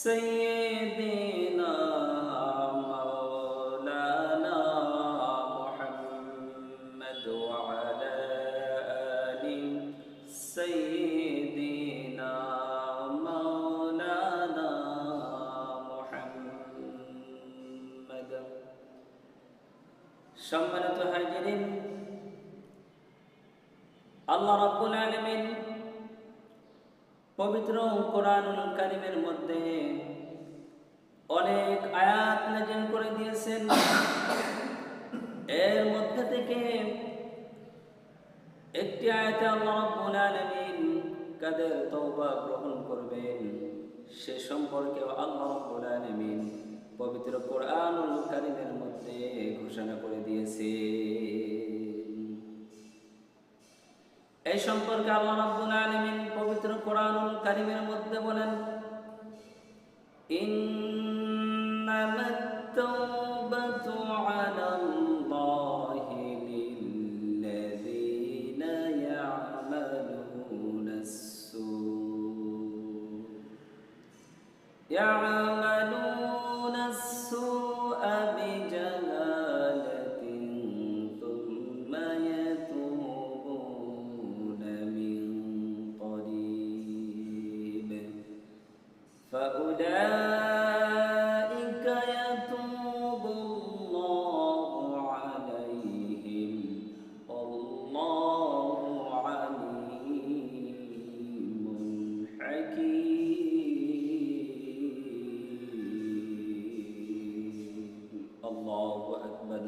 سيدنا مولانا محمد وعلى آل سيدنا مولانا محمد। সম্মানিত হাজিরিন, আল্লাহ রাব্বুল আলামিন পবিত্র কোরআনুল কারীমের মধ্যে অনেক আয়াত নাযিল করে দিয়েছেন। এর মধ্যে থেকে একটি আয়াতে আল্লাহ রাব্বুল আলামিন কাদের তওবা গ্রহণ করবেন সে সম্পর্কে আল্লাহ রাব্বুল আলামিন পবিত্র কোরআনুল কারীমের মধ্যে ঘোষণা করে দিয়েছেন। এই সম্পর্কে আল্লাহ রাব্বুল আলামিন পবিত্র কোরআনুল কারীমের মধ্যে বলেন, ইন্নামাত তাওবাতু আলাল্লাহি লিল্লাযীনা ইয়া'মালুনাস সুআ বিজাহালাতিন থুম্মা ইয়াতুবুনা মিন করিব ফাউলাইকা ইয়াতুবুল্লাহু আলাইহিম আল্লাহু আলীমুন হাকীম। আল্লাহু আকবার।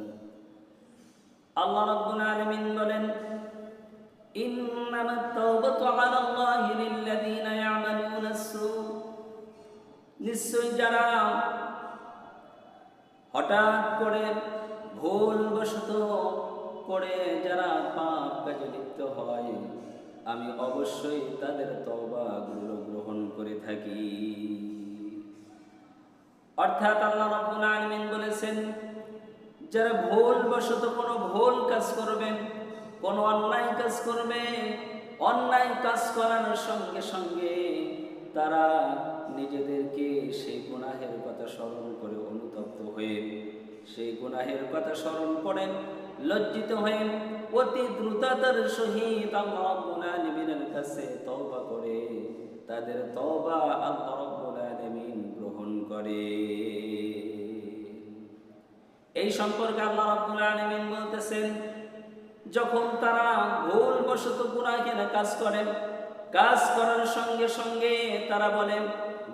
আল্লাহ রাব্বুল আলামিন বলেন, ইন্নামাত তাওবাতু আলাল্লাহি লিল্লাযীনা ইয়া'মালুনাস সু, নিশ্চয় যারা হঠাৎ করে ভুলবশত করে যারা পাপ কাজে লিপ্ত হয়, আমি অবশ্যই তাদের তওবাগুলো গ্রহণ করে থাকি। অর্থাৎ আল্লাহ রাব্বুল আলামিন বলেছেন, যারা ভুলবশত কোনো ভুল কাজ করবেন, কোনো অন্যায় কাজ করবে, অন্যায় কাজ করার সঙ্গে সঙ্গে তারা নিজেদেরকে সেই গুনাহের কথা স্মরণ করে অনুতপ্ত হয়ে, সেই গুনাহের কথা স্মরণ করেন, লজ্জিত হয়ে অতি দ্রুততার সহিত আল্লাহ রাব্বুল আলামিনের কাছে তওবা করে, তাদের তওবা আল্লাহ রাব্বুল আলামিন গ্রহণ করে। এই সম্পর্কে আল্লাহ রাব্বুল আলামিন বলতেছেন, যখন তারা ভুলবশত গুনাহের কাজ করে, কাজ করার সঙ্গে সঙ্গে তারা বলে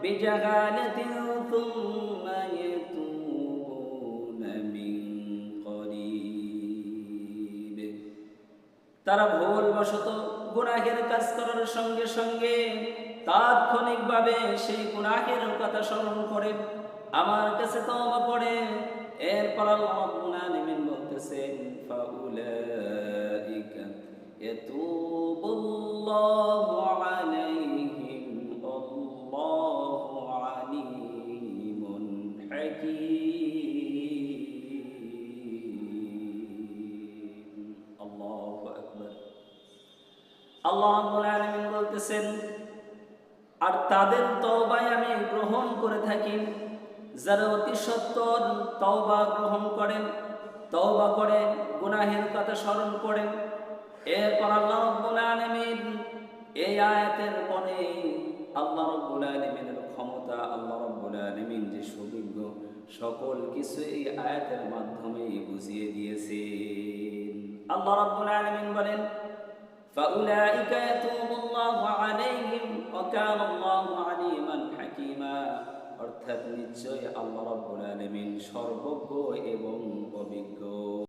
বিজাহালাতিন থুম্মা ইয়াতুবুনা মিন করিব, তারা ভুলবশত গুনাহের কাজ করার সঙ্গে সঙ্গে তাৎক্ষণিকভাবে সেই গুনাহের কথা স্মরণ করে আমার কাছে তওবা করে। এরপর আল্লাহ রাব্বুল আলামিন বলতেছেন, ফাউলাইকা ইয়াতুবুল্লাহু আলাইহিম আল্লাহু আলীমুন হাকীম। আল্লাহু আকবার। আল্লাহ রাব্বুল আলামিন বলতেছেন, আর তাদের তওবায় আমি গ্রহণ করে থাকি যারা অতি সত্বর তওবা গ্রহণ করেন, তওবা করেন, গুনাহের কথা স্মরণ করেন। এরপর আল্লাহ রাব্বুল আলামিন এই আয়াতের পরে আল্লাহ রাব্বুল আলামিনের ক্ষমতা, আল্লাহ রাব্বুল আলামিন যে সুবিজ্ঞ, সকল কিছু এই আয়াতের মাধ্যমে বুঝিয়ে দিয়েছেন। আল্লাহ রাব্বুল আলামিন বলেন, ফাউলাইকা ইয়াতুবুল্লাহু আলাইহিম ওয়া কানা আল্লাহু আলীমান হাকীমা, অর্থাৎ নিশ্চয় আল্লাহ রাব্বুল আলামিন সর্বজ্ঞ এবং অভিজ্ঞ।